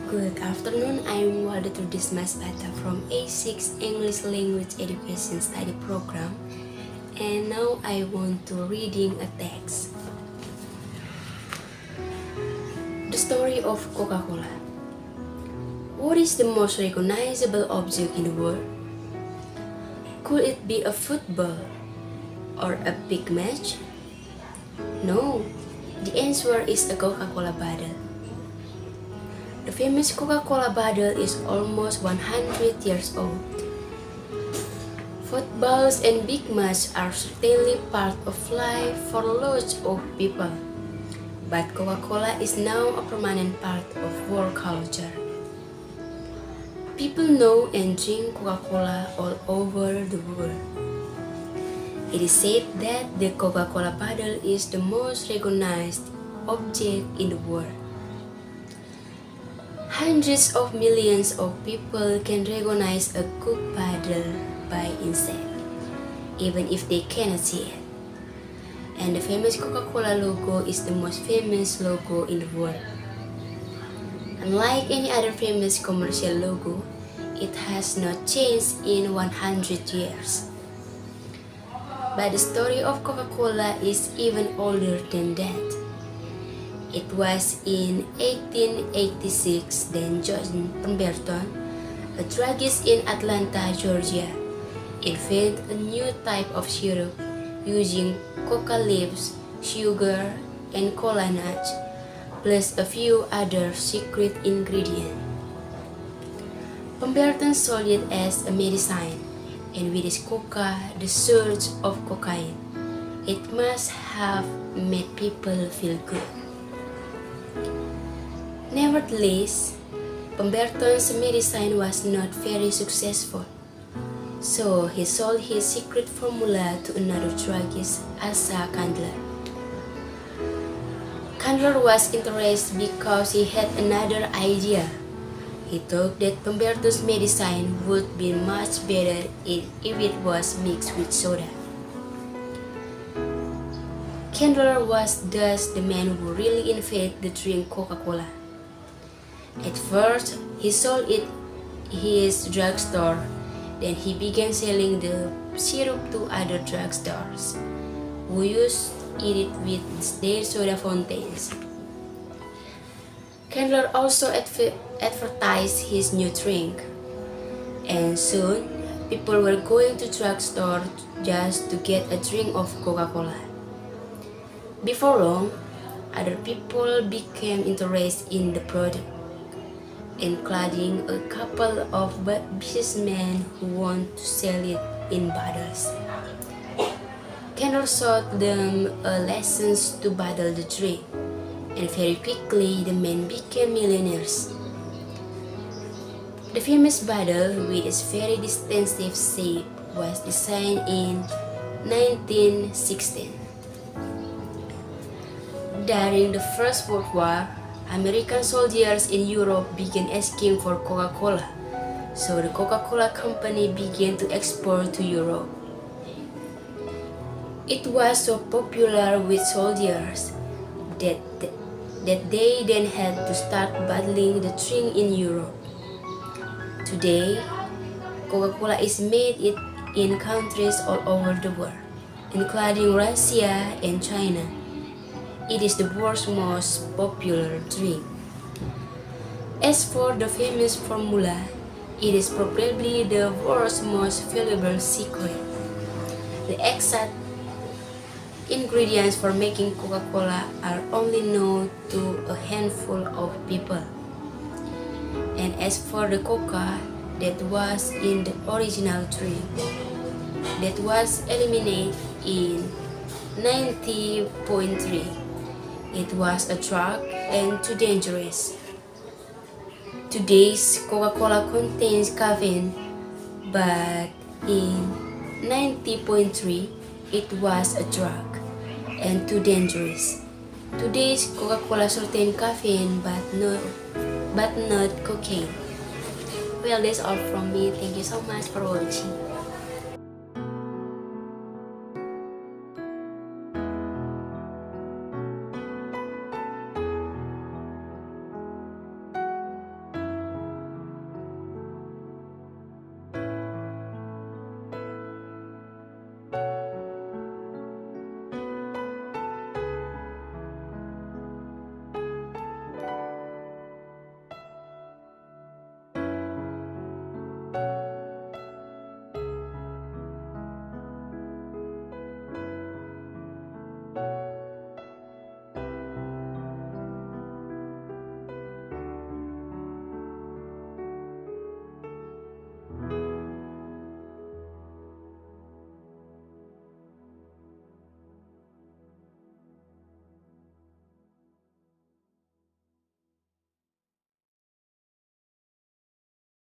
Good afternoon, I'm Waldetrudis Bata from A6 English Language Education Study Program, and now I want to reading a text. The story of Coca-Cola. What is the most recognizable object in the world? Could it be a football or a big match? No, the answer is a Coca-Cola bottle. The famous Coca-Cola bottle is almost 100 years old. Footballs and big matches are certainly part of life for lots of people, but Coca-Cola is now a permanent part of world culture. People know and drink Coca-Cola all over the world. It is said that the Coca-Cola bottle is the most recognized object in the world. Hundreds of millions of people can recognize a Coke bottle by insect, even if they cannot see it. And the famous Coca-Cola logo is the most famous logo in the world. Unlike any other famous commercial logo, it has not changed in 100 years. But the story of Coca-Cola is even older than that. It was in 1886 that John Pemberton, a druggist in Atlanta, Georgia, invented a new type of syrup using coca leaves, sugar, and cola nuts, plus a few other secret ingredients. Pemberton sold it as a medicine, and with his coca, the surge of cocaine, it must have made people feel good. Nevertheless, Pemberton's medicine was not very successful, so he sold his secret formula to another druggist, Asa Candler. Candler was interested because he had another idea. He thought that Pemberton's medicine would be much better if it was mixed with soda. Candler was thus the man who really invented the drink Coca-Cola. At first, he sold it in his drugstore, then he began selling the syrup to other drugstores, who used it with their soda fountains. Candler also advertised his new drink, and soon people were going to drugstore just to get a drink of Coca-Cola. Before long, other people became interested in the product, including a couple of businessmen who wanted to sell it in bottles. Candler taught them lessons to bottle the drink, and very quickly the men became millionaires. The famous bottle, with its very distinctive shape, was designed in 1916. During the First World War, American soldiers in Europe began asking for Coca-Cola, so the Coca-Cola company began to export to Europe. It was so popular with soldiers that they then had to start bottling the drink in Europe. Today, Coca-Cola is made in countries all over the world, including Russia and China. It is the world's most popular drink. As for the famous formula, it is probably the world's most valuable secret. The exact ingredients for making Coca-Cola are only known to a handful of people. And as for the coca that was in the original drink, that was eliminated in 90.3. It was a drug and too dangerous. Today's Coca-Cola contains caffeine, but in 90.3 it was a drug and too dangerous. Today's Coca-Cola contains caffeine but not cocaine. Well, that's all from me. Thank you so much for watching.